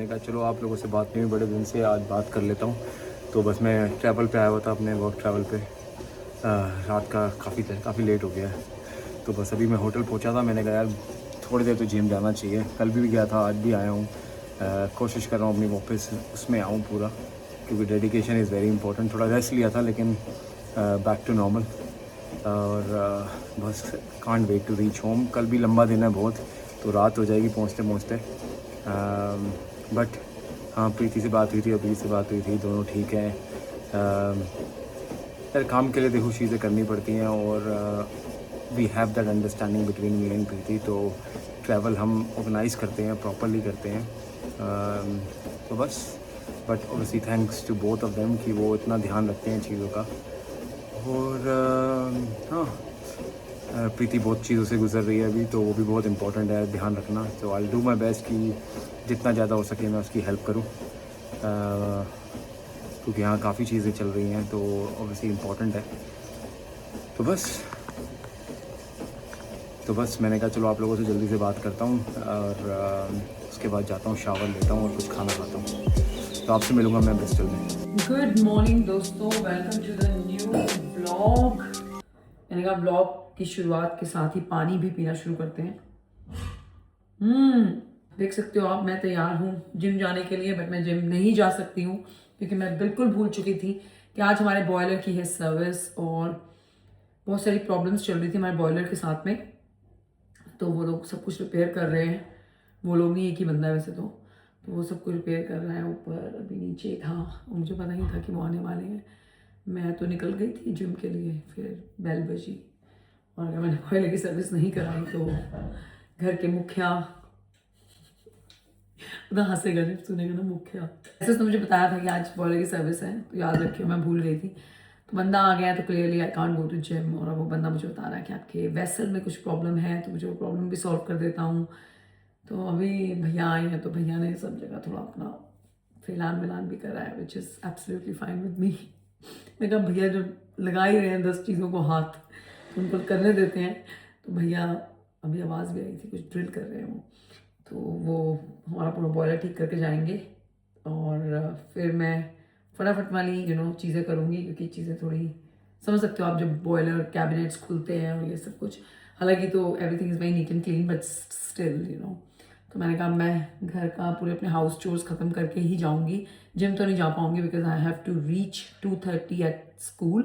मैंने कहा चलो आप लोगों से बात नहीं हुई बड़े दिन से, आज बात कर लेता हूँ। तो बस मैं ट्रैवल पे आया हुआ था, अपने वर्क ट्रैवल पे। रात का काफ़ी लेट हो गया है, तो बस अभी मैं होटल पहुँचा था। मैंने कहा यार थोड़ी देर तो जिम जाना चाहिए, कल भी गया था, आज भी आया हूँ। कोशिश कर रहा हूँ अपनी वापस उसमें आऊँ पूरा, क्योंकि डेडिकेशन इज़ वेरी इंपॉर्टेंट। थोड़ा रेस्ट लिया था लेकिन बैक टू नॉर्मल। और बस can't wait to reach home. कल भी लंबा दिन है बहुत, तो रात हो जाएगी पहुँचते पहुँचते। बट हाँ, प्रीति से बात हुई थी, अभी से बात हुई थी, दोनों ठीक हैं। यार काम के लिए देखो चीज़ें करनी पड़ती हैं, और we have that understanding between me and Preeti. तो ट्रैवल हम ऑर्गेनाइज़ करते हैं, प्रॉपरली करते हैं। तो बस, but obviously thanks to both of them कि वो इतना ध्यान रखते हैं चीज़ों का। और हाँ, प्रीति बहुत चीज़ों से गुजर रही है अभी, तो वो भी बहुत इंपॉर्टेंट है ध्यान रखना। तो I will do my best कि जितना ज़्यादा हो सके मैं उसकी हेल्प करूँ, क्योंकि यहाँ काफ़ी चीज़ें चल रही हैं, तो ऑब्वियसली इम्पॉर्टेंट है। तो बस मैंने कहा चलो आप लोगों से जल्दी से बात करता हूँ, और उसके बाद जाता हूँ, शावर लेता हूँ और कुछ खाना खाता हूँ। तो आपसे मिलूँगा मैं ब्रिस्टल में। गुड मॉर्निंग दोस्तों, welcome to the new blog. मैंने कहा ब्लॉग की शुरुआत के साथ ही पानी भी पीना शुरू करते हैं। देख सकते हो आप, मैं तैयार हूँ जिम जाने के लिए, बट मैं जिम नहीं जा सकती हूँ क्योंकि मैं बिल्कुल भूल चुकी थी कि आज हमारे बॉयलर की है सर्विस, और बहुत सारी प्रॉब्लम्स चल रही थी हमारे बॉयलर के साथ में। तो वो लोग सब कुछ रिपेयर कर रहे हैं। वो लोग नहीं, एक ही बंदा है वैसे तो वो सब कुछ रिपेयर कर रहे हैं। ऊपर अभी नीचे था, मुझे पता नहीं था कि वो आने वाले हैं। मैं तो निकल गई थी जिम के लिए, फिर बेल बजी, और अगर मैंने बॉयलर की सर्विस नहीं कराई तो घर के मुखिया उतना हंसेगा जब सुनेगा ना मुखिया। ऐसे तो मुझे बताया था कि आज बॉयलर की सर्विस है, तो याद रखियो, मैं भूल गई थी। तो बंदा आ गया, तो clearly I can't go to gym, और वो बंदा मुझे बता रहा है कि आपके वेसल में कुछ प्रॉब्लम है, तो मुझे वो प्रॉब्लम भी सॉल्व कर देता हूँ। तो अभी भैया आए हैं, तो भैया ने सब जगह थोड़ा अपना फिलान मिलान भी करा है, which is absolutely fine with me. मैं कहा भैया जो लगा ही रहे हैं 10 चीज़ों को हाथ, तो उनको करने देते हैं। तो भैया, अभी आवाज़ भी आई थी, कुछ ड्रिल कर रहे हैं वो, तो वो हमारा पूरा बॉयलर ठीक करके जाएंगे। और फिर मैं फटाफट वाली चीज़ें करूँगी, क्योंकि चीज़ें थोड़ी समझ सकते हो आप, जब बॉयलर कैबिनेट्स खुलते हैं और ये सब कुछ। हालांकि तो everything is very neat and clean, but still तो मैंने कहा मैं घर का पूरे अपने हाउस चोर्स ख़त्म करके ही जाऊँगी। जिम तो नहीं जा पाऊँगी because I have to reach 2:30 at school.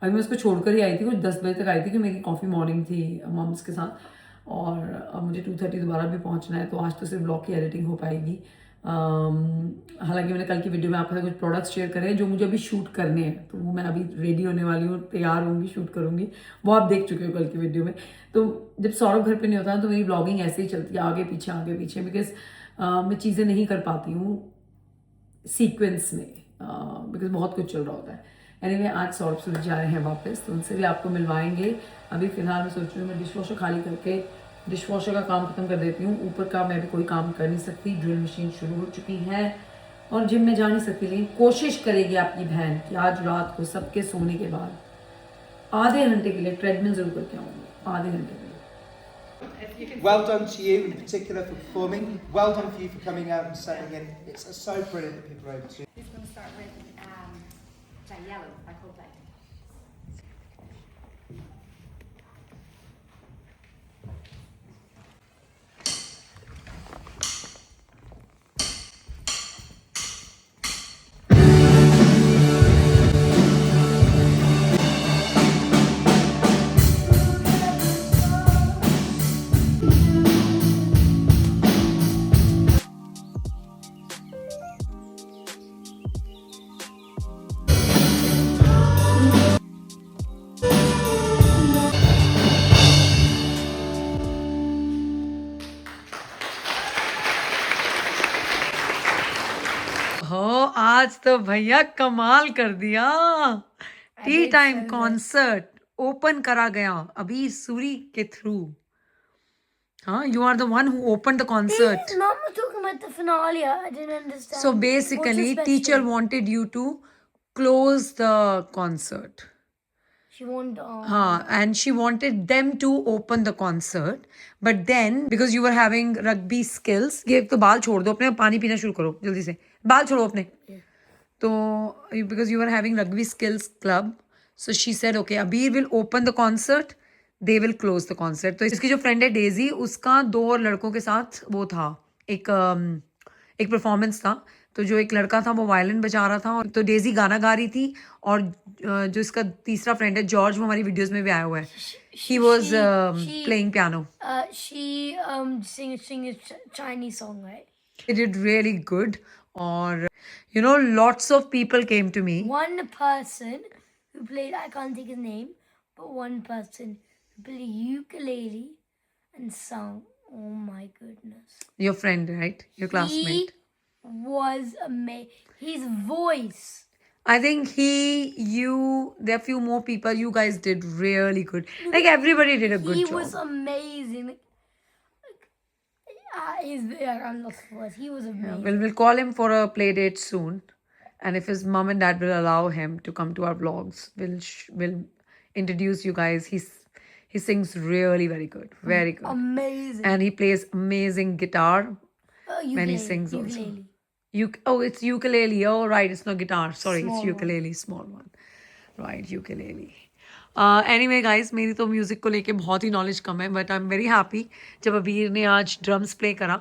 अभी मैं उसको छोड़कर ही आई थी, कुछ 10 बजे तक आई थी, कि मेरी कॉफ़ी मॉर्निंग थी मम्स के साथ, और अब मुझे 2:30 दोबारा भी पहुंचना है। तो आज तो सिर्फ ब्लॉग की एडिटिंग हो पाएगी। हालांकि मैंने कल की वीडियो में आपके साथ कुछ प्रोडक्ट्स शेयर करे हैं जो मुझे अभी शूट करने हैं, तो वो मैं अभी रेडी होने वाली हूँ, तैयार होंगी, शूट करूँगी। वो आप देख चुके हो कल की वीडियो में। तो जब सौरभ घर पे नहीं होता तो मेरी ब्लॉगिंग ऐसे ही चलती है, आगे पीछे, बिकॉज मैं चीज़ें नहीं कर पाती हूँ सीक्वेंस में, बिकॉज बहुत कुछ चल रहा होता है। एनीवे, आज सौरभ सूरज जा रहे हैं वापस, तो उनसे भी आपको मिलवाएंगे। अभी फिलहाल मैं सोच रही हूँ मैं डिश वॉशर खाली करके डिश वॉशर का काम खत्म कर देती हूँ। ऊपर का मैं भी कोई काम कर नहीं सकती, ड्रिल मशीन शुरू हो चुकी है, और जिम में जा नहीं सकती, लेकिन कोशिश करेगी आपकी बहन कि आज रात को सबके सोने के बाद आधे घंटे के लिए ट्रेडमिल जरूर करके आऊँगी, आधे घंटे के लिए। Well done to you in particular for performing. Well done for you for coming out and setting in. It's so brilliant that people are able to. Who's going to start with Try Yellow by Coldplay? हो, आज तो भैया कमाल कर दिया। T time concert open करा गया अभी सूरी के थ्रू। हाँ, you are the one who opened the concert. Mom was talking about the finale. I didn't understand. So What's basically, so teacher special? wanted you to close the concert. She won't. and she wanted them to open the concert, but then because you were having rugby skills, ये तो बाल छोड़ दो अपने, पानी पीना शुरू करो जल्दी से, बाल छोड़ो अपने. तो because you were having rugby skills club, so she said okay, Abir will open the concert, they will close the concert. तो इसकी जो फ्रेंड है डेजी, उसका 2 और लड़कों के साथ वो था, एक परफॉर्मेंस था. तो जो एक लड़का था वो वायलिन बजा रहा था, और तो डेजी गाना गा रही थी, और जो इसका तीसरा फ्रेंड है जॉर्ज, वो हमारी वीडियोस में भी आया हुआ है. He was playing piano. She sing a Chinese song, right? He did really good. Or you know, lots of people came to me. One person who played, I can't think his name, but one person who played ukulele and sung. Oh my goodness. Your friend, right? Your classmate. He was amazing. His voice. I think there are few more people. You guys did really good. Like everybody did a good job. He was amazing. I'm lost for words. He was amazing. Well, we'll call him for a play date soon, and if his mom and dad will allow him to come to our vlogs, we'll introduce you guys. He sings really very good, very good, Amazing. and he plays amazing guitar when he Ukulele, sings also. ukulele. It's ukulele. Oh, right, it's not guitar. Sorry, Small it's one. ukulele, small one. Right, ukulele. Anyway guys, मेरी तो music को लेके बहुत ही knowledge कम है, but I am very happy जब अबीर ने आज ड्रम्स प्ले करा.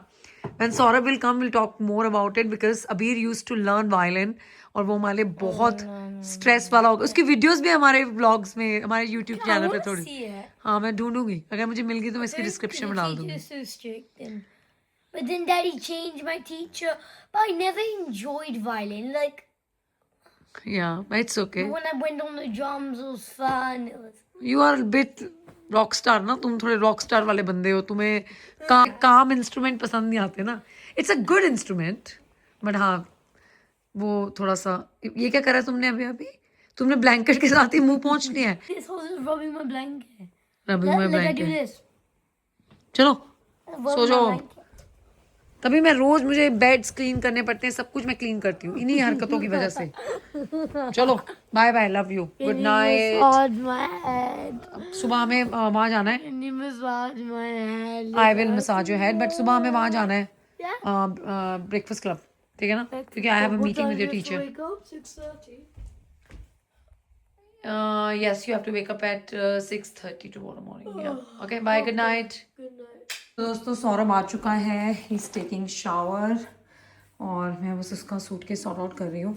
When Saurabh will come, we'll talk more about it, because Abir used to learn violin, और वो हमारे बहुत स्ट्रेस वाला होगा. उसकी वीडियोस भी हमारे व्लॉग्स में, हमारे यूट्यूब चैनल पे थोड़ी. See it. हाँ, मैं ढूंढूंगी, अगर मुझे मिल गई तो मैं इसकी डिस्क्रिप्शन में डाल दूंगी. The teacher is so strict, but then Daddy changed my teacher. But I never enjoyed violin. Like Yeah, it's okay. when I went on the drums, it was fun. It was. You are a bit rock star ना, तुम थोड़े rock star वाले बंदे हो, तुम्हें काम instrument पसंद नहीं आते ना. It's a good instrument, but हाँ वो थोड़ा सा. ये क्या करा तुमने अभी तुमने ब्लैंकेट के साथ ही मुंह पोंछ लिया है. This was just rubbing my blanket. Rubbing my Like I do blanket. this. चलो Rubbing सो my जाओ. blanket. तभी मैं रोज, मुझे बेड्स क्लीन करने पड़ते हैं, सब कुछ मैं क्लीन करती हूँ इन्हीं हरकतों की वजह से. चलो bye bye, love you, good night. Massage my head. सुबह हमें वहाँ जाना है. Can you massage my head? I will massage your head, but सुबह हमें वहाँ जाना है, Yeah. ब्रेकफास्ट क्लब, ठीक है ना, क्योंकि I have a meeting with your teacher. Wake up 6:30. Yes, you have to wake up at 6:30 tomorrow morning. Yeah. Okay, bye, good night. Good night. दोस्तों सौरभ आ चुका है, ही इज टेकिंग शावर, और मैं बस उसका सूट के सॉर्ट आउट कर रही हूँ.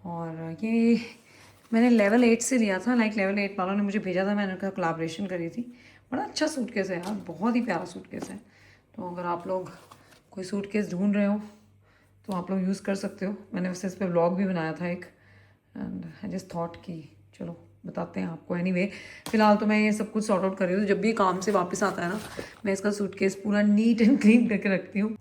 और ये मैंने लेवल 8 से लिया था, लाइक लेवल 8 वालों ने मुझे भेजा था, मैंने उनका कोलैबोरेशन करी थी. बड़ा अच्छा सूटकेस है यार, बहुत ही प्यारा सूटकेस है. तो अगर आप लोग कोई सूटकेस ढूंढ रहे हो तो आप लोग यूज़ कर सकते हो. मैंने वैसे इस पर व्लॉग भी बनाया था एक, एंड आई जस्ट थॉट कि चलो बताते हैं आपको. एनीवे फिलहाल तो मैं ये सब कुछ सॉर्ट आउट कर रही हूँ. जब भी काम से वापस आता है ना, मैं इसका सूटकेस पूरा नीट एंड क्लीन करके रखती हूँ.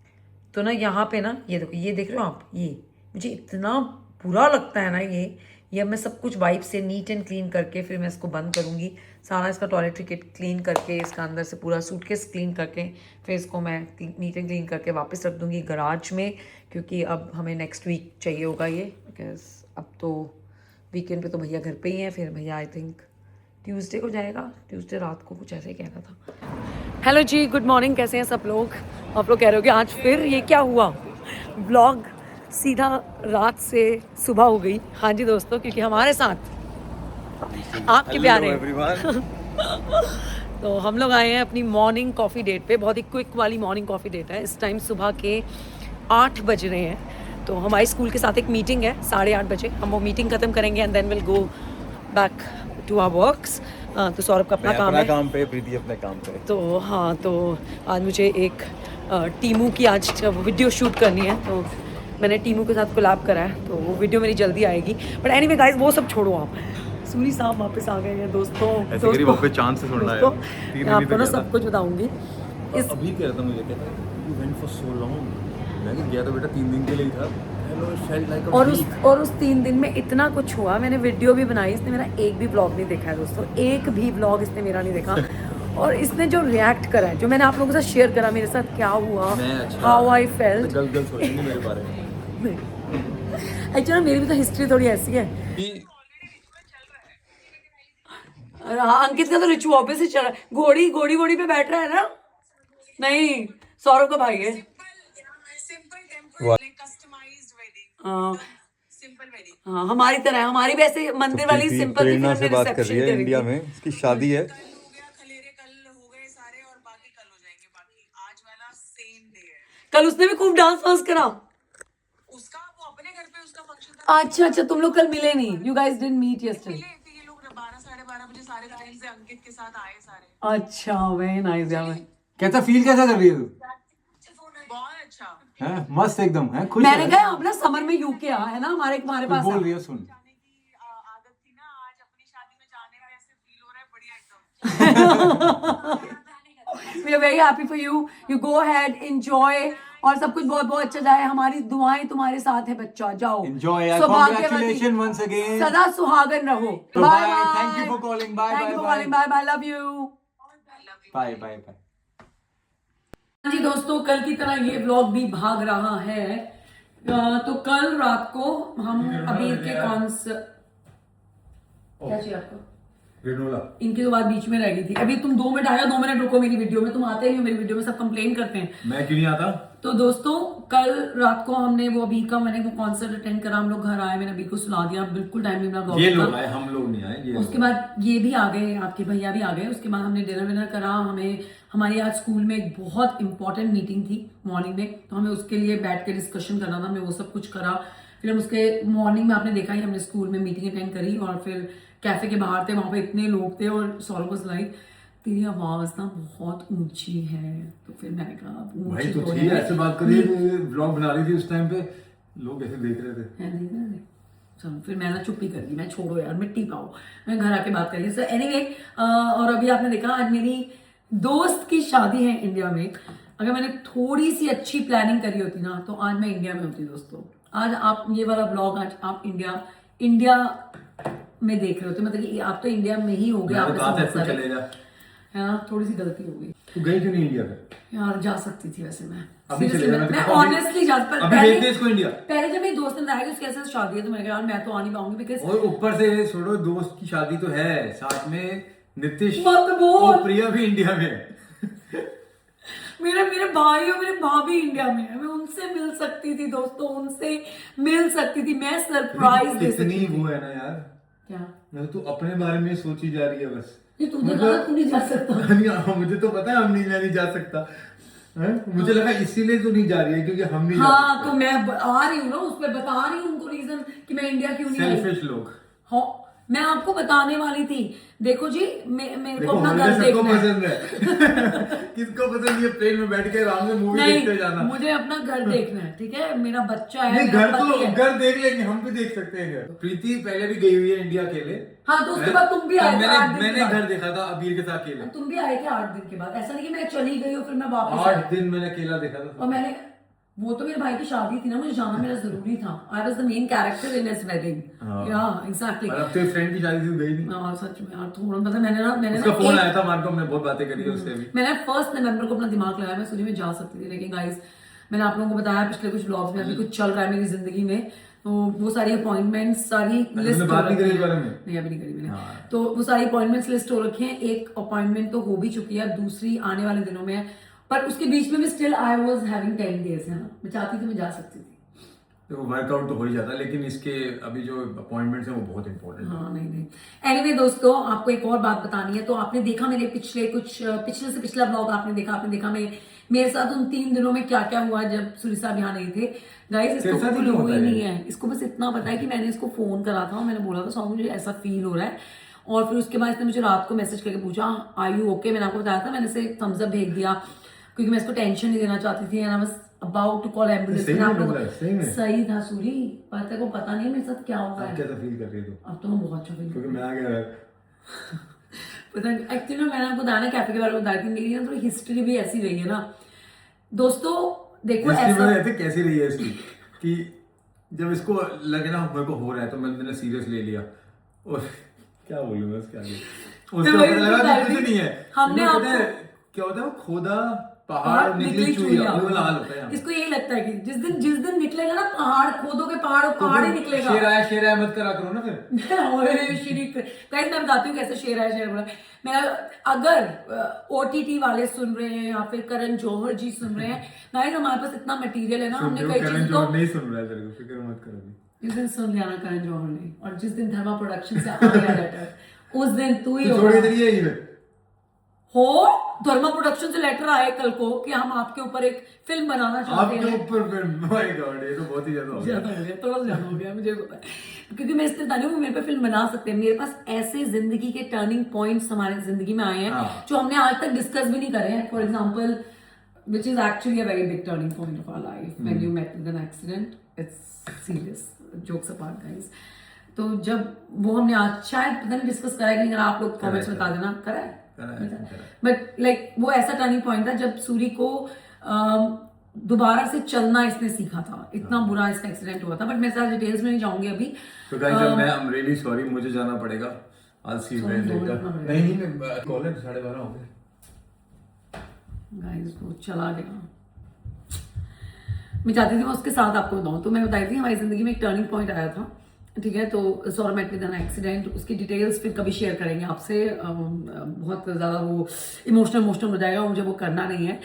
तो ना यहाँ पे ना ये देखो, ये देख रहे हो आप, ये मुझे इतना बुरा लगता है ना, ये अब मैं सब कुछ वाइप से नीट एंड क्लीन करके फिर मैं इसको बंद करूँगी. सारा इसका टॉयलेटरी किट क्लीन करके, इसका अंदर से पूरा सूटकेस क्लीन करके, फिर इसको मैं नीट एंड क्लीन करके वापस रख दूँगी गराज में, क्योंकि अब हमें नेक्स्ट वीक चाहिए होगा ये, बिकॉज अब तो वीकेंड पे तो भैया घर पे ही हैं. फिर भैया आई थिंक ट्यूसडे को जाएगा, ट्यूसडे रात को कुछ ऐसे ही कह रहा था. हेलो जी, गुड मॉर्निंग, कैसे हैं सब लोग. आप लोग कह रहे हो कि आज फिर ये क्या हुआ, व्लॉग सीधा रात से सुबह हो गई. हाँ जी दोस्तों, क्योंकि हमारे साथ आपके प्यारे तो हम लोग आए हैं अपनी मॉर्निंग कॉफ़ी डेट पे. बहुत ही क्विक वाली मॉर्निंग कॉफ़ी डेट है. इस टाइम सुबह के 8 बज रहे हैं. तो हमारी स्कूल के साथ एक मीटिंग है 8:30 बजे. हम वो मीटिंग ख़त्म करेंगे and then will go back to our works. तो सौरभ का अपना काम है, काम पे, प्रीति अपने काम पे. तो हाँ, तो आज मुझे एक टीमू की आज वीडियो शूट करनी है. तो मैंने टीमू के साथ कोलैब करा है, तो वो वीडियो मेरी जल्दी आएगी. बट एनीवे गाइस, वो सब छोड़ो आप. सूरी साहब वापस आ गए हैं दोस्तों. चांस से सुनना है. मैं आपको ना सब कुछ बताऊंगी. अभी कह रहा था, मुझे कहता you went for so long. मैं गया तो बेटा 3 दिन के लिए ही था. और उस 3 दिन में इतना कुछ हुआ. मैंने वीडियो भी बनाई, इसने मेरा एक भी व्लॉग नहीं देखा है दोस्तों, एक भी व्लॉग इसने मेरा नहीं देखा. और इसने जो रिएक्ट करा है, जो मैंने आप लोगों के साथ शेयर करा, मेरे साथ क्या हुआ, हाउ आई फेल्ट, मेरे बारे में. एक्चुअली मेरी भी तो हिस्ट्री थोड़ी ऐसी है. और हाँ, अंकित का तो रिचू ऑब्वियसली चल रहा है। घोड़ी घोड़ी घोड़ी पे बैठ रहा है ना? नहीं, सौरभ का भाई है। हाँ हाँ, हमारी तरह, हमारी वैसे मंदिर वाली सिंपल थी, प्रेरणा फिर से हमने बात कर रही रिसेप्शन है करी इंडिया थी। में, इसकी शादी है। कल उसने भी खूब डांस वांस करा। अच्छा अच्छा, तुम लोग कल मिले नहीं, you guys didn't meet yesterday. अच्छा, वेरी नाइस यार। कैसा फील कैसा कर रही है तू? हैं? मस्त एकदम है, खुश मैंने है? कहा अपना समर में यूके आ है ना, हमारे कुछ पास बोल आ। रही है, सुन। We are very happy for you. You go ahead, enjoy, और सब कुछ बहुत बहुत अच्छा जाए। हमारी दुआएं तुम्हारे साथ है बच्चा, जाओ। Enjoy यार, सौभाग्यवती, congratulations once again. सदा सुहागन रहो। Bye. Bye bye. Thank you for calling. Bye, Thank bye, you for bye. calling. Bye bye. Love you. Bye bye bye. जी दोस्तों, कल की तरह ये व्लॉग भी भाग रहा है। तो कल रात को हम अबीर के कॉन्सर्ट, क्या चाहिए आपको? ग्रेनोला। इनकी तो बात बीच में रह गई थी। अभी तुम 2 मिनट आया, 2 मिनट रुको मेरी वीडियो में। तुम आते नहीं हो मेरी वीडियो में, सब कंप्लेन करते हैं। मैं क्यों नहीं आता? तो दोस्तों, कल रात को हमने वो अभी का मैंने वो कॉन्सर्ट अटेंड करा। हम लोग घर आए, मैंने अभी को सुला दिया, बिल्कुल टाइम नहीं मिला। ये लोग आए, हम लोग नहीं आए। उसके बाद ये भी आ गए, आपके भैया भी आ गए। उसके बाद हमने डिनर विनर करा। हमारी आज स्कूल में एक बहुत इंपॉर्टेंट मीटिंग थी मॉर्निंग में, तो हमें उसके लिए बैठ के डिस्कशन करना था। हमें वो सब कुछ करा। फिर हम उसके मॉर्निंग में, आपने देखा ही, हमने स्कूल में मीटिंग अटेंड करी। और फिर कैफे के बाहर थे, वहां पे इतने लोग थे। और सौरभ वाज लाइक, तेरी आवाज ना बहुत ऊंची है। तो फिर मैंने कहा भाई तो थी ऐसे बात कर रही थी, व्लॉग बना रही थी उस टाइम पे, लोग ऐसे देख रहे थे। चलो फिर मैं ना चुप्पी कर दी, मैं छोड़ो यार, मिट्टी पाओ, मैं घर आके बात करी। सो एनीवे, और अभी आपने देखा आज मेरी दोस्त की शादी है इंडिया में। अगर मैंने थोड़ी सी अच्छी प्लानिंग करी होती ना, तो आज मैं इंडिया में होती दोस्तों। आज आप ये वाला ब्लॉग आज आप इंडिया में देख रहे होते, मतलब कि आप तो इंडिया में ही हो गए। आप चले जा। हाँ, थोड़ी सी गलती हो गई। तू गई क्यों नहीं इंडिया पे? यार जा सकती थी वैसे मैं, अभी चले जाना। मैं ऑनेस्टली जा पर अभी भेज दे इसको इंडिया। पहले जब मेरी दोस्त ने बताया कि उसके ऐसे शादी है, तो मैंने कहा यार मैं तो आ नहीं पाऊंगी, बिकॉज और ऊपर से छोड़ो, दोस्त की शादी तो है, साथ में नीतीश मत बोल। और प्रिया भी इंडिया में है। मेरे भाई और मेरे भाभी इंडिया में है। मैं उनसे मिल सकती थी दोस्तों, उनसे मिल सकती थी। मैं सरप्राइज दे सकती इतनी थी। वो है ना यार, क्या? मैं तो अपने बारे में सोची जा रही है बस। ये तुझे कहा तू नहीं जा सकता। नहीं, मुझे तो पता है मैं नहीं जा सकता है? मुझे लगा इसीलिए तो नहीं जा रही है क्योंकि हम नहीं जा हाँ, सकते। तो मैं आ रही हूँ ना, उस पर बता रही हूँ उनको रीजन कि मैं इंडिया क्यों नहीं आई। सेल्फिश लोग। हाँ, मैं आपको बताने वाली थी। देखो जी, मेरे को अपना हमें घर सबको देखना है। पसंद है। किसको पसंद है प्लेन में बैठ के आराम से मूवी देखते जाना? मुझे अपना घर देखना है, ठीक है? मेरा बच्चा है, नहीं, मेरा घर तो पति है। घर देख लेंगे, हम भी देख सकते हैं घर। प्रीति पहले भी गई हुई है इंडिया अकेले। हाँ, तो उसके बाद तुम भी आए थे 8 दिन के मैंने बाद। घर देखा था अबीर के साथ अकेले। तुम भी आए थे 8 दिन के बाद। ऐसा नहीं कि मैं चली गई और फिर मैं वापस 8 आई। दिन मैंने अकेला देखा था। और मैंने, वो तो मेरे भाई की शादी थी ना, मुझे जाना मेरा जरूरी था। I was the main character in his wedding. या एग्जैक्टली। और अब तो फ्रेंड की शादी थी, गई नहीं। हाँ सच में यार, थोड़ा पता मैंने उसका फोन आया था, मान को हमने बहुत बातें करी है उससे भी। मैंने 1 नवंबर को अपना दिमाग लगाया, मैं सोची मैं जा सकती थी, लेकिन गाइस मैंने आप लोगों को बताया पिछले कुछ ब्लॉग्स में, अभी कुछ चल रहा है मेरी जिंदगी में। तो वो सारी अपॉइंटमेंट्स सारी लिस्ट बात नहीं करी इस बारे में? नहीं, अभी नहीं करी मैंने। तो वो सारी अपॉइंटमेंट्स लिस्ट हो रखी हैं। एक अपॉइंटमेंट तो हो भी चुकी है, दूसरी आने वाले दिनों में है। पर उसके बीच में भी still I was having 10 days है ना। मैं चाहती थी मैं जा सकती थी। तो वर्कआउट तो हो ही जाता, लेकिन इसके अभी जो अपॉइंटमेंट्स हैं वो बहुत इंपॉर्टेंट है। हाँ, नहीं। एनीवे दोस्तों, आपको एक और बात बतानी है। तो आपने देखा मेरे पिछले से पिछला ब्लॉग आपने देखा मेरे साथ उन 3 दिनों में क्या क्या हुआ जब सुरी साहब यहाँ नहीं थे। गाइस, इसको क्लू ही नहीं है। इसको बस इतना पता है कि मैंने इसको फोन करा था और मैंने बोला था सॉन्ग मुझे ऐसा फील हो रहा है। और फिर उसके बाद इसने मुझे रात को मैसेज करके पूछा आर यू ओके। मैंने आपको बताया था, मैंने इसे थम्स अप भेज दिया क्योंकि मैं इसको टेंशन नहीं देना चाहती थी। And I was about to call ambulance. सही था सूरी, पर तेरे को पता नहीं मेरे साथ क्या हुआ है। कैसा फील कर रही है तू? अब तो मैं बहुत अच्छा फील, क्योंकि मैं आ गया। पता नहीं, एक्चुअली मैंने आपको बताया ना कैफे के बारे में बताई थी, मेरी ना थोड़ी हिस्ट्री भी ऐसी रही है ना दोस्तों। देखो ऐसा कैसी रही है इसकी कि जब इसको लगे ना मेरे को हो रहा है तो मैंने सीरियस ले लिया। और क्या बोलूं मैं उसके आगे, उसको पता लगा कि कुछ नहीं है। हमने पता है क्या होता है, वो खोदा पहाड़ निकली चूहिया, वो लाल होता है यहाँ। इसको यही लगता है कि जिस दिन निकलेगा ना पहाड़, खोदोगे पहाड़ ही निकलेगा। शेर आया मत करा करो ना फिर। गाइस मैं बताती हूँ कैसे शेर बोला। मैं अगर OTT वाले सुन रहे हैं या फिर करण जौहर जी सुन रहे हैं, गाइस हमारे पास इतना मटेरियल है ना, हमने कई चीज़ तो नहीं सुन रहा है, तेरे को फिक्र मत करो। जिस दिन सुन लिया ना करण जौहर ने, और जिस दिन धर्मा प्रोडक्शन से आ गया लेटर, उस दिन तू ही थोड़ी देर ये ही हो। धर्मा प्रोडक्शन से लेटर आए कल को कि हम आपके ऊपर एक फिल्म बनाना चाहते हैं। आपके ऊपर फिल्म, माय गॉड, ये तो बहुत ही ज्यादा हो गया। थोड़ा सा ज्यादा हो गया, मुझे पता है, क्योंकि मैं इसलिए बता रही हूँ मेरे पे फिल्म बना सकते हैं। मेरे पास ऐसे जिंदगी के टर्निंग पॉइंट्स हमारे जिंदगी में आए हैं जो हमने आज तक डिस्कस भी नहीं करे हैं। For example, which is actually a very big turning point of our life, when you met with an accident. It's serious, jokes apart guys. तो जब वो हमने आज शायद पता नहीं डिस्कस करा है कि अगर आप लोग कमेंट्स में बता देना, करा है। बट लाइक वो ऐसा टर्निंग पॉइंट था जब सूरी को दोबारा से चलना इसने सीखा था। इतना बुरा इसका एक्सीडेंट हुआ था, बट मैं सारे डिटेल्स में नहीं जाऊंगी अभी। तो गाइस मैं I'm really sorry, मुझे जाना पड़ेगा। I'll see you guys later। नहीं कॉलेज 12:30 हो गए गाइस, वो चला गया। मैं चाहती थी मैं उसके साथ आपको बताऊं, तो मैं बताई थी हमारी जिंदगी में एक टर्निंग पॉइंट आया था, ठीक है। तो Saurabh met with an accident, उसकी डिटेल्स फिर कभी शेयर करेंगे आपसे। बहुत ज़्यादा वो इमोशनल हो जाएगा, मुझे वो करना नहीं है।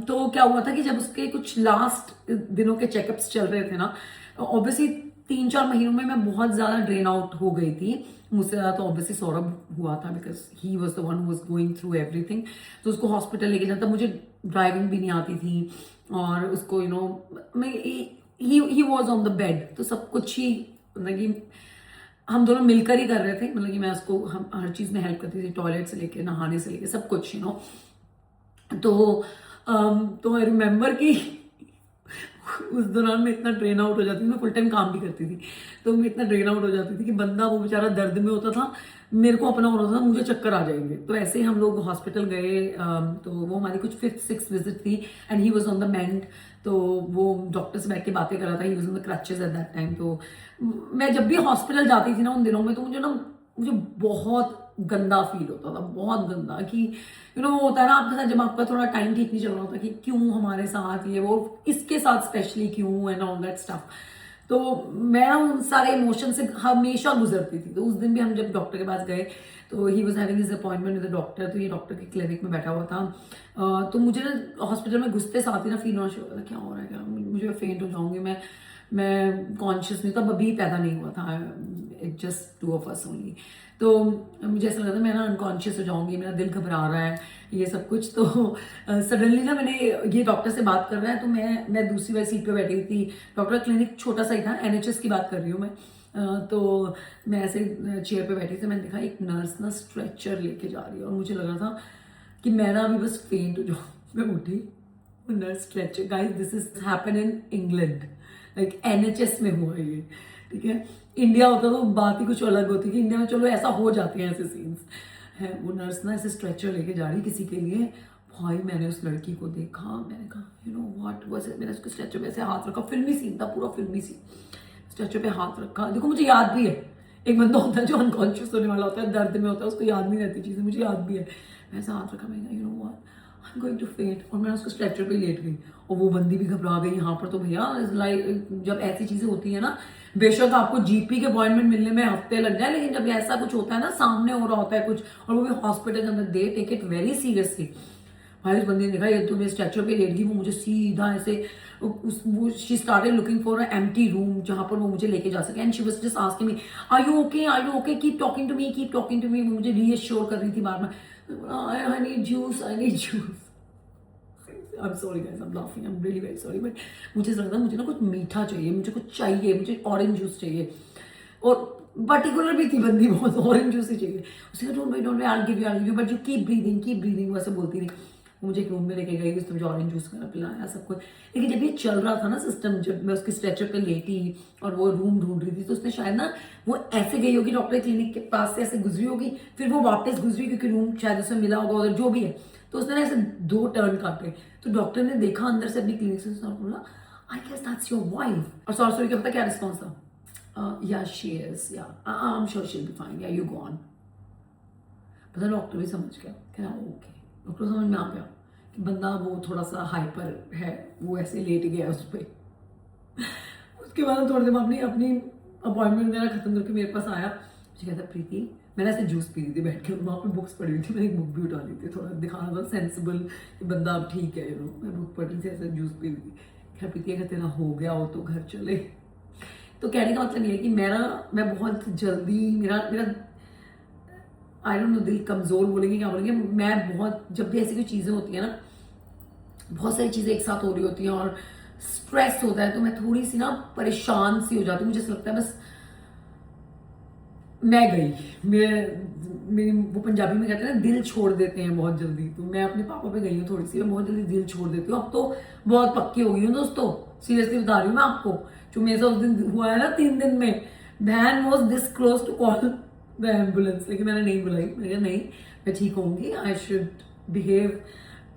तो क्या हुआ था कि जब उसके कुछ लास्ट दिनों के चेकअप्स चल रहे थे ना, ऑब्वियसली 3-4 महीनों में मैं बहुत ज़्यादा ड्रेन आउट हो गई थी। मुझसे ज़्यादा तो ऑब्वियसली सौरभ हुआ था, because he was the one who was going through everything. तो उसको हॉस्पिटल लेके जाता, मुझे ड्राइविंग भी नहीं आती थी, और उसको मैं ही वॉज ऑन द बेड, तो सब कुछ ही मतलब कि हम दोनों मिलकर ही कर रहे थे। मतलब कि मैं उसको हम हर चीज़ में हेल्प करती थी, टॉयलेट से लेके नहाने से लेके सब कुछ तो आई रिमेम्बर कि उस दौरान मैं इतना ड्रेन आउट हो जाती थी। मैं फुल टाइम काम भी करती थी, तो मैं इतना ड्रेन आउट हो जाती थी कि बंदा वो बेचारा दर्द में होता था, मेरे को अपना हो रहा था, मुझे चक्कर आ जाएंगे। तो ऐसे ही हम लोग हॉस्पिटल गए। तो वो हमारी कुछ 5th-6th विजिट थी, and he was on the mend. तो वो डॉक्टर से बैठ के बातें कर रहा था, ही was on the crutches at that time. तो मैं जब भी हॉस्पिटल जाती थी ना उन दिनों में, तो मुझे बहुत गंदा फील होता था, बहुत गंदा, कि वो होता है ना आपके साथ जब आपका थोड़ा टाइम ठीक नहीं चल रहा होता कि क्यों हमारे साथ ये वो, इसके साथ स्पेशली क्यों, एंड ऑल दैट स्टफ। तो मैं उन सारे इमोशन से हमेशा गुजरती थी। तो उस दिन भी हम जब डॉक्टर के पास गए, तो he was having his appointment with the doctor. तो ये डॉक्टर के क्लिनिक में बैठा हुआ था। तो मुझे ना हॉस्पिटल में घुसते साथ ही ना फील होना शुरू हो रहा था, क्या हो रहा है, क्या मुझे फेंट हो जाऊंगी, मैं कॉन्शियस नहीं, तब अभी पैदा नहीं हुआ था, it just 2 of us only. तो मुझे ऐसा लगा था मैं ना अनकॉन्शियस हो जाऊंगी, मेरा दिल घबरा रहा है, ये सब कुछ। तो सडनली ना मैंने ये डॉक्टर से बात कर रहा है, तो मैं दूसरी वाली सीट पे बैठी हुई थी। डॉक्टर क्लिनिक छोटा सा ही था, NHS की बात कर रही हूँ मैं। तो मैं ऐसे चेयर पे बैठी थी, मैंने देखा एक नर्स ना स्ट्रेचर लेके जा रही है, और मुझे लगा था कि मैं ना अभी बस फेंट हो जाऊँ। मैं उठी, nurse stretcher, guys this is happen in England, like NHS में हुआ ये, ठीक है। इंडिया होता तो बात ही कुछ अलग होती कि इंडिया में चलो ऐसा हो जाते हैं ऐसे सीन्स है। वो नर्स ना ऐसे स्ट्रेचर लेके जा रही किसी के लिए। भाई मैंने उस लड़की को देखा, मैंने कहा व्हाट वाज इट। मैंने उसको स्ट्रेचर पे ऐसे हाथ रखा, फिल्मी सीन था, पूरा फिल्मी सीन। स्ट्रेचर पे हाथ रखा, देखो मुझे याद भी है, एक बंदा होता है जो अनकॉन्शियस होने वाला होता है, दर्द में होता है, उसको याद नहीं रहती चीज़ें, मुझे याद भी है। मैं ऐसा हाथ रखा, मैंने कहा what I am going to faint, और मैं उसको स्ट्रेचर पे लेट गई, और वो बंदी भी घबरा गई। यहाँ पर तो भैया लाइक जब ऐसी चीज़ें होती है ना, बेशक आपको GP के अपॉइंटमेंट मिलने में हफ्ते लग जाए, लेकिन जब ऐसा कुछ होता है ना, सामने हो रहा होता है कुछ, और वो भी हॉस्पिटल के अंदर, they take it very seriously. भाई उस बंदी ने देखा ये तो मेरे स्ट्रेचर पे लेट गई, वो मुझे सीधा ऐसे she started looking for a empty room जहाँ पर वो मुझे लेके जा सके, and she was just asking me are you okay, keep talking to me, keep talking to me. वो मुझे रीअश्योर कर रही थी बार बार, I need juice, I need juice. I'm sorry guys, I'm laughing, I'm really very sorry, but मुझे लग रहा था मुझे ना कुछ मीठा चाहिए, मुझे कुछ चाहिए, मुझे ऑरेंज जूस चाहिए, और पर्टिकुलर भी थी बंदी बहुत, ऑरेंज जूस ही चाहिए। उसने कहा don't worry I'll give you, but you keep breathing, वो ऐसे बोलती रही। वो मुझे एक रूम में लेके गई, उसने मुझे ऑरेंज जूस का पिलाया सब कुछ। लेकिन जब ये चल रहा था ना सिस्टम, जब मैं उसके स्ट्रेचर पे लेटी और वो रूम ढूंढ रही थी, तो उसने शायद ना वो ऐसे गई होगी डॉक्टर क्लिनिक के पास से, ऐसे गुजरी होगी, फिर वो वापस गुजरी क्योंकि रूम शायद उसे मिला होगा उधर, जो भी है। तो उसने ना ऐसे 2 टर्न काटे, तो डॉक्टर ने देखा अंदर से अपनी क्लिनिक से, बोला I guess that's your wife. और सॉरी क्या पता क्या रिस्पॉन्स था, या शी इज, या I am sure she will be fine, या यू गो ऑन। पता डॉक्टर भी समझ गया, कह रहा ओके, डॉक्टर समझ में आ गया बंदा वो थोड़ा सा हाइपर है, वो ऐसे लेट गया उस पर। उसके बाद थोड़ी देर में अपनी अपॉइंटमेंट वगैरह खत्म करके मेरे पास आया, मुझे कहता प्रीति, मैंने ऐसे जूस पी रही थी बैठ के, वहाँ पे बुक्स पढ़ी हुई थी, मैंने एक बुक भी उठा ली थी, थोड़ा दिखाना था सेंसिबल कि बंदा अब ठीक है, मैं बुक पढ़ रही थी, ऐसे जूस पी रही थी। क्या प्रीति अगर तेरा हो गया हो तो घर चले। तो कहने का मतलब ये है कि मैं बहुत जल्दी मेरा आई डोंट नो दिल कमज़ोर बोलेंगे क्या बोलेंगे, मैं बहुत, जब भी ऐसी कोई चीज़ें होती हैं ना, बहुत सारी चीज़ें एक साथ हो रही होती हैं और स्ट्रेस होता है, तो मैं थोड़ी सी ना परेशान सी हो जाती हूँ। मुझे ऐसा लगता है बस मैं गई, मेरी वो पंजाबी में कहते हैं ना दिल छोड़ देते हैं बहुत जल्दी, तो मैं अपने पापा पे गई हूँ थोड़ी सी, मैं बहुत जल्दी दिल छोड़ देती हूँ। अब तो बहुत पक्की हो गई हूँ दोस्तों, सीरियसली बता रही हूँ मैं आपको। जो मेरे साथ उस दिन हुआ है ना 3 दिन में, when was this close to call the ambulance, लेकिन मैंने नहीं बुलाई, मैंने कहा नहीं मैं ठीक होंगी, आई शुड बिहेव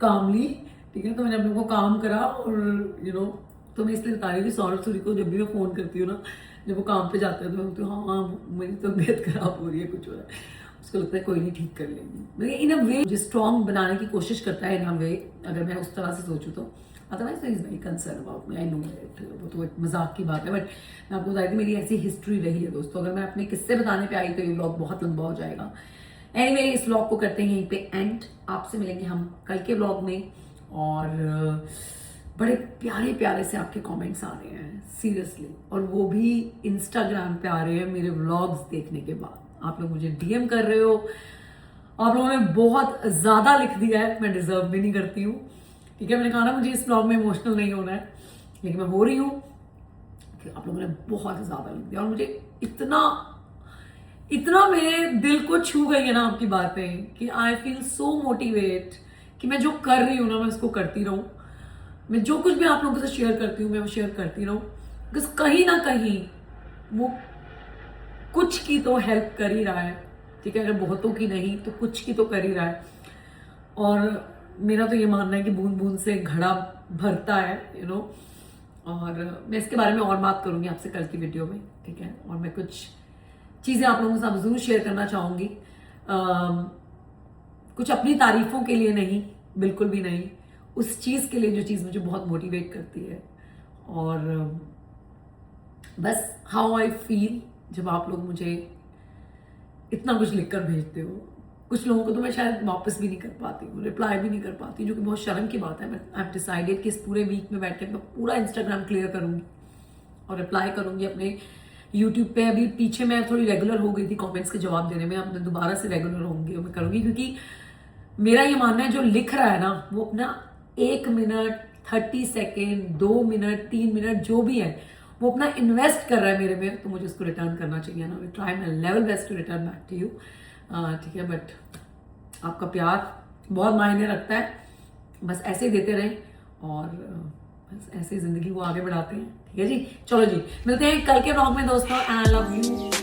कामली, ठीक है। तो मैंने अपने को काम करा और तो मैं इसलिए बता रही हूँ कि सौरभ सूरी को जब भी मैं फ़ोन करती हूँ ना, जब वो काम पे जाते हैं तो मैं बोलती हूँ हाँ मेरी तबीयत खराब हो रही है, कुछ हो रहा है, उसको लगता है कोई नहीं ठीक कर लेगी। इन अ वे मुझे स्ट्रॉन्ग बनाने की कोशिश करता है इन अ वे, अगर मैं उस तरह से सोचूँ तो। Otherwise is very concern about me, I know it, वो तो एक मजाक की बात है, बट मैं आपको बता रही थी मेरी ऐसी हिस्ट्री रही है दोस्तों। अगर मैं अपने किस्से बताने पे आई तो ये व्लॉग बहुत लंबा हो जाएगा। एनीवे इस व्लॉग को करते हैं यहीं पे एंड, आपसे मिलेंगे हम कल के व्लॉग में। और बड़े प्यारे प्यारे से आपके कमेंट्स आ रहे हैं सीरियसली, और वो भी इंस्टाग्राम पे आ रहे हैं मेरे व्लॉग्स देखने के बाद। आप लोग मुझे डीएम कर रहे हो, आप लोगों ने बहुत ज़्यादा लिख दिया है, मैं डिजर्व भी नहीं करती हूँ, ठीक है। मैंने कहा ना मुझे इस व्लॉग में इमोशनल नहीं होना है, लेकिन मैं हो रही हूँ कि आप लोगों ने बहुत ज़्यादा लिख दिया, और मुझे इतना मेरे दिल को छू गई है ना आपकी बातें कि आई फील सो मोटिवेट कि मैं जो कर रही हूँ ना मैं उसको करती रहूँ। मैं जो कुछ भी आप लोगों से शेयर करती हूँ मैं वो शेयर करती रहूँ, बिकॉज कहीं ना कहीं वो कुछ की तो हेल्प कर ही रहा है, ठीक है। अगर बहुतों की नहीं तो कुछ की तो कर ही रहा है। और मेरा तो ये मानना है कि बूंद बूंद से घड़ा भरता है, और मैं इसके बारे में और बात करूँगी आपसे कल की वीडियो में, ठीक है। और मैं कुछ चीज़ें आप लोगों के साथ ज़रूर शेयर करना चाहूँगी, कुछ अपनी तारीफों के लिए नहीं, बिल्कुल भी नहीं, उस चीज़ के लिए जो चीज़ मुझे बहुत मोटिवेट करती है। और बस हाउ आई फील जब आप लोग मुझे इतना कुछ लिखकर भेजते हो। कुछ लोगों को तो मैं शायद वापस भी नहीं कर पाती हूँ, रिप्लाई भी नहीं कर पाती, जो कि बहुत शर्म की बात है। बट आई हैव डिसाइडेड कि इस पूरे वीक में बैठ के मैं पूरा इंस्टाग्राम क्लियर करूँगी और रिप्लाई करूँगी अपने यूट्यूब पे। अभी पीछे मैं थोड़ी रेगुलर हो गई थी कमेंट्स के जवाब देने में, अब मैं दोबारा से रेगुलर होंगी और मैं करूँगी, क्योंकि मेरा ये मानना है जो लिख रहा है ना वो अपना 1 मिनट 30 सेकेंड 2 मिनट 3 मिनट जो भी है वो अपना इन्वेस्ट कर रहा है मेरे में, तो मुझे उसको रिटर्न करना चाहिए ना। Try my level best to return back to you, ठीक है। बट आपका प्यार बहुत मायने रखता है, बस ऐसे ही देते रहें और बस ऐसे ही जिंदगी को आगे बढ़ाते हैं, ठीक है जी। चलो जी, मिलते हैं कल के व्लॉग में दोस्तों, एंड आई लव यू।